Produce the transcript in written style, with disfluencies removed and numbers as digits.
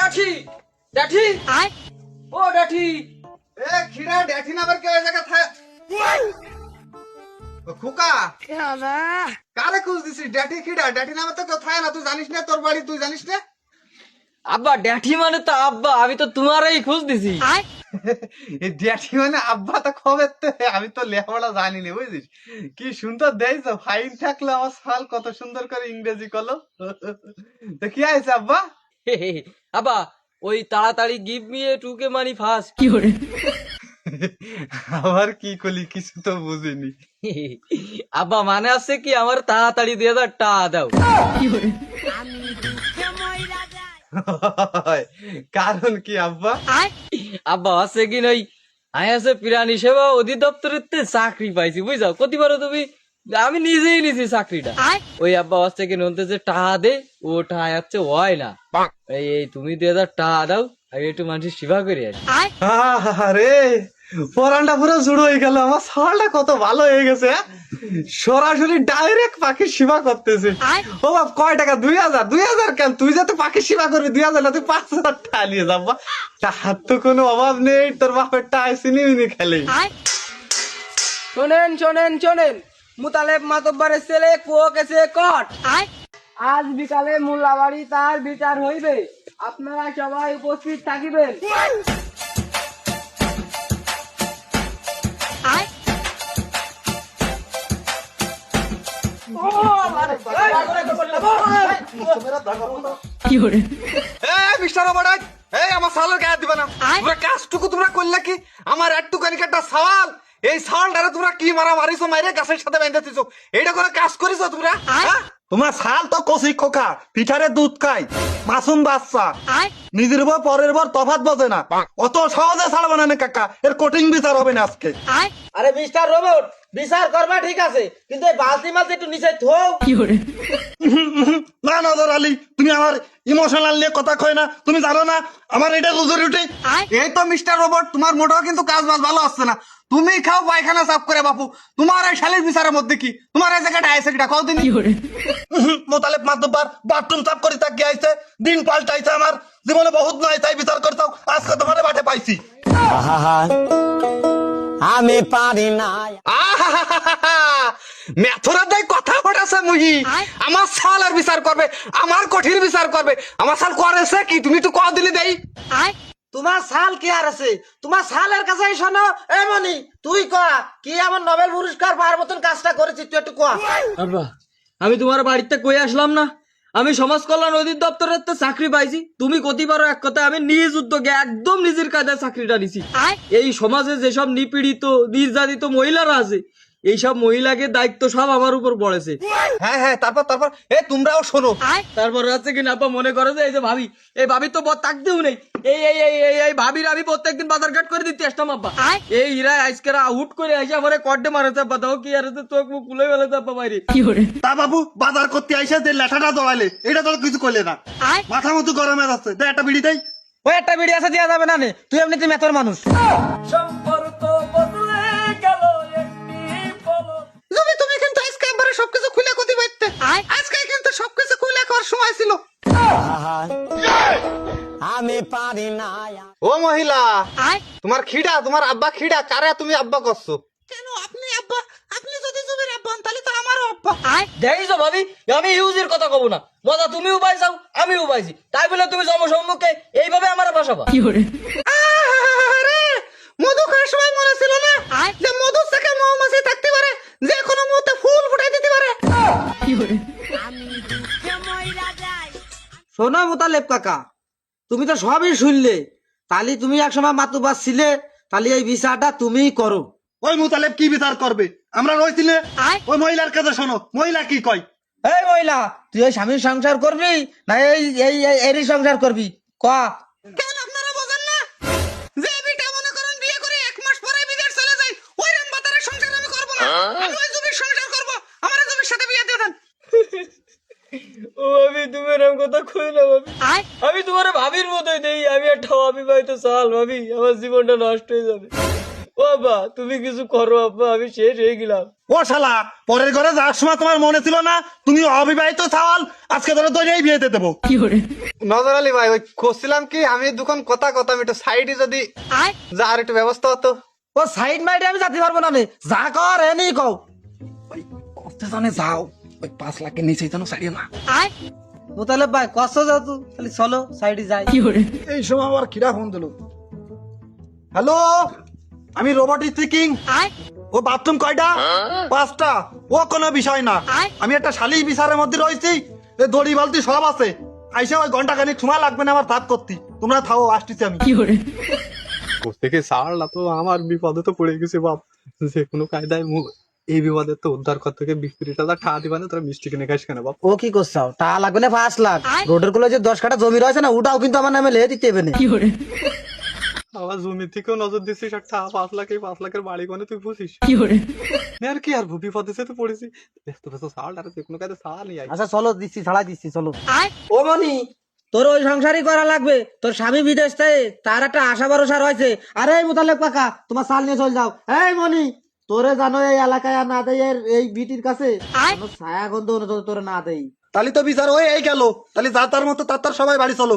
ডাঠি ডাঠি ও ডাঠি এ খিরা ড্যাঠি নামের কেউ এই জায়গা থাকে খুকা কারে খুঁজ দিছিস ড্যাঠি খিরা ড্যাঠি নামে তো কেউ থাকে না তুই জানিস না তোর বাড়ি তুই জানিস না আব্বা ড্যাঠি মানে তো আব্বা আমি তো তোমারই খোঁজ দিছি এই ড্যাঠি মানে আব্বা তো খবর আমি তো লেখাপড়া জানি না বুঝছিস কি সুন্দর দেয়ছ ফাইন থাকলে আমার সাল কত সুন্দর করে ইংরেজি কলো তো কি আছে আব্বা আব্বা ওই তাড়াতাড়ি গিভ মি এ টুকে মানি ফার্স্ট আবার কি করলি কিছু তো বুঝিনি আব্বা মানে আছে কি আমার তাড়াতাড়ি দিয়ে দাও টা দাও কারণ কি আব্বা আব্বা আছে কি নাই আমি আছে প্রাণী সেবা অধিদপ্তরের চাকরি পাইছি বুঝাও কতি পারো তুমি আমি নিজেই নিছি চাকরিটা ওই আব্বা হচ্ছে কি নতে যে টাকা দে ও টাকা হচ্ছে হয় না এই তুমি 2000 টাকা দাও আমি একটু মানুষের সেবা করে আসি আরে পরানটা পুরো জুড়ো হয়ে গেল আমার সালটা কত ভালো হয়ে গেছে সরাসরি ডাইরেক্ট পাখির সেবা করতেছে ও বাপ কয় টাকা 2000 কেন তুই যাতে পাখির সেবা করবি 2000 না তুই 5000 টাকা নিয়ে যাবা তাহার তো কোনো অভাব নেই তোর বাপের টাকা সিনেমিনি খেলে শোনেন শোনেন শোনেন মুতালেব মাতব্বরের ছেলে কুয়ো কেছে কট আজ বিকালে মোল্লাবাড়ি তার বিচার হইবে আপনারা সবাই উপস্থিত থাকিবেন মিস্টার রবার্ট এই আমার সালের গায়ে দিবে না তোমরা কাজটুকু তোমরা করলে কি আমার একটুখানি একটা সওয়াল এই সালটারে তোমরা কি মারা মারিছো মাইরে গাছের সাথে বেঁধে দিছো এইটা করে কাজ করিছো তোমরা তোমার শাল তো কষি খোকা পিঠারে দুধ খাই মাসুম বাচ্চা নিজের বর পরের বর তফাৎ বোঝে না অত সহজে ছাড়বো না কাকা এর কোটিং বিচার হবে না আজকে আরে মিস্টার রোবট বিচার করবা ঠিক আছে কিন্তু এই বালতি মাছ একটু নিচে থো না নজর আলী তুমি আমার ইমোশনাল নিয়ে কথা কয় না তুমি জানো না আমার এটা রোজের রুটি এই তো মিস্টার রোবট তোমার মোটেও কিন্তু কাজ বাজ ভালো আসছে না তুমি খাও পায়খানা সাফ করে বাপু তোমার এই শালের বিচারের মধ্যে কি তোমার এই জায়গাটা আইসে কিটা কও দিন মোতালেব মাতব্বর বাথরুম সাফ করে তাকিয়ে আইছে দিন পাল্টাইছে আমার জীবনে বহুত নয় তাই বিচার করতাম আজকে তোমার বাটে পাইছি আমি পারি না মেথরা দেয় কথা ফটাছে মুহি আমার সাল আর বিচার করবে আমার কঠিন বিচার করবে আমার সাল করেছে কি তুমি তো কও দিলি দেই তোমার সাল কি আর আছে তোমার সালের কাছে শোনো এমনি তুই কয়া কি আমার নোবেল পুরস্কার পাওয়ার মতন কাজটা করেছিস তুই একটু কয়া আব্বা আমি তোমার বাড়িতে কই আসলাম না আমি সমাজ কল্যাণ অধিদপ্তরের তো চাকরি পাইছি তুমি কতি পারো এক কথা আমি নিজ উদ্যোগে একদম নিজের কাজে চাকরিটা নিছি এই সমাজে যেসব নিপীড়িত নির্যাতিত মহিলারা আছে এইসব মহিলাকে দায়িত্ব সব আমার উপর পড়েছে হ্যাঁ হ্যাঁ তারপর তারপর এ তোমরাও শোনো তারপর আছে কি না মনে করে যে এই যে ভাবি এই ভাবি তো বদ থাকতেও নেই এই এই এই এই এই ভাবির আমি প্রত্যেকদিন বাজার ঘাট করে দিতে আসতাম আব্বা এই ইরা আজকেরা হুট করে এসে আমার কড্ডে মারেছে আব্বা দাও কি আর চোখ মুখ খুলে ফেলেছে আব্বা বাইরে তা বাবু বাজার করতে আইসা যে লেঠাটা দোয়ালে এটা তো কিছু করলে না মাথা মতো গরমে যাচ্ছে দে একটা বিড়ি দেই ওই একটা ভিডিও আছে দেওয়া যাবে না নে তুই এমনিতে মেথর মানুষ তুমি কিন্তু আজকে একবারে সবকিছু খুলে কতি বাইতে আজকে কিন্তু সবকিছু খুলে করার সময় ছিল আমি পারি না ও মহিলা তোমার খিড়া তোমার আব্বা খিড়া কারে তুমি আব্বা করছো কেন আপনি আব্বা আপনি যদি জমির আব্বা হন, তাহলে তো আমারও আব্বা দেখছো ভাবি আমি ইউজের কথা কব না মজা তুমিও পাইছাও আমিও পাইছি তাই বলে তুমি জনসম্মুখে এইভাবে আমার বাসাবা আরে মধু খাওয়ার সময় মনে ছিল না যে মধুর থেকে মৌমাছি থাকতে পারে যে কোনো মুহূর্তে ফুল ফুটাই দিতে পারে শোনো মোতালেব কাকা তুমি তো সবই শুনলে তাহলে তুমি একসময় মাতুবার ছিলে তাহলে এই বিচারটা তুমিই করো ওই মুতালেব কি বিচার করবে আমরা রইছিলে ওই মহিলার কাছে শোনো মহিলা কি কয় এই মহিলা তুই ওই স্বামীর সংসার করবি না এই এই এরই সংসার করবি ক কেন আপনারা বোঝেন না যে বিটা মনে করেন বিয়ে করে 1 মাস পরে বিদেশ চলে যায় ওই রামবাতারের সংসার আমি করব না আমি ওই জমির সংসার করব আমার জমির সাথে বিয়ে দিয়ে দেন ও ভাবি তুমি এরকম কথা কই না ভাবি আমি তোমার ভাবির মতোই দেই আমি একটা অবিবাহিত সাল ভাবি আমার জীবনটা নষ্ট হয়ে যাবে ও আব্বা তুমি কিছু করো আব্বা, আমি শেষ হয়ে গেলাম। ও শালা, পরের ঘরে যাওয়ার সময় তোমার মনে ছিল না তুমি অবিবাহিত ছাওয়াল, আজকে ধরে দইরেই বিয়েতে দেবো। নজর আলী ভাই, ওই করছিলাম কি, আমি দুখন কথা কথা একটু সাইডে যদি যা আর একটু ব্যবস্থা হতো। ও সাইড মাইডে আমি যেতে পারবো না নে, যা কর এনি কও। কষ্ট জানে যাও, ওই 5 লাখের নিচেই যেন ছাড়িয়ে না। মোতালেব ভাই কষ্ট যাও তো, খালি চলো সাইডে যাই। এই সময় আবার কিরা ফোন দিল। হ্যালো, আমি রোবট স্পিকিং। ও বাথরুম কয়টা? 5টা। ও কোনো বিষয় না, আমি একটা শালি বিচারের মধ্যে রয়েছি, এই দড়ি বালতি সব আছে। আইসা ওই ঘন্টা খানিক সময় লাগবে না আমার ভাত করতে, তোমরা থাও, আসতেছি আমি। থেকে ছাড়লা তো আমার বিপদে তো পড়ে গেছে বাপ, যে কোনো কায়দায় এই বিপদে তো উদ্ধার করতে থেকে 20-30 হাজার টাকা দিবা না, তোরা মিষ্টি কিনে খাইস কেন বাপ? ও কি করছাও, টাকা লাগবে না 5 লাখ। রোডের গুলো যে 10 কাঠা জমি রয়েছে না, ওটাও কিন্তু আমার নামে লিখে দিতে হবে না। আমার জমি থেকেও নজর দিচ্ছিস একটা 5 লাখ, এই 5 লাখের বাড়ি কোনে তুই বুঝিস আর কি, আর বিপদে তো পড়েছি, ব্যস্ত ব্যস্ত ছাড়, আর যে কোনো কায়দায় ছাড় নিয়ে আই। আচ্ছা চলো দিচ্ছি, ছাড়াই দিচ্ছি, চলো। ও মনি, তোর ওই সংসারই করা লাগবে, তোর স্বামী বিদেশ থেকে, তার একটা আশা ভরসা রয়েছে। আরে এই মোতালেব কাকা, তোমার সাল নিয়ে চলে যাও। এই মনি, তোরে জানো এই এলাকায় আর না দেই এই বিটির কাছে কোনো ছায়া গন্ধ তোরে না দেই। তাহলে তো বিচার হয়ে এই গেল, তাহলে যা তার মতো তার সবাই বাড়ি চলো।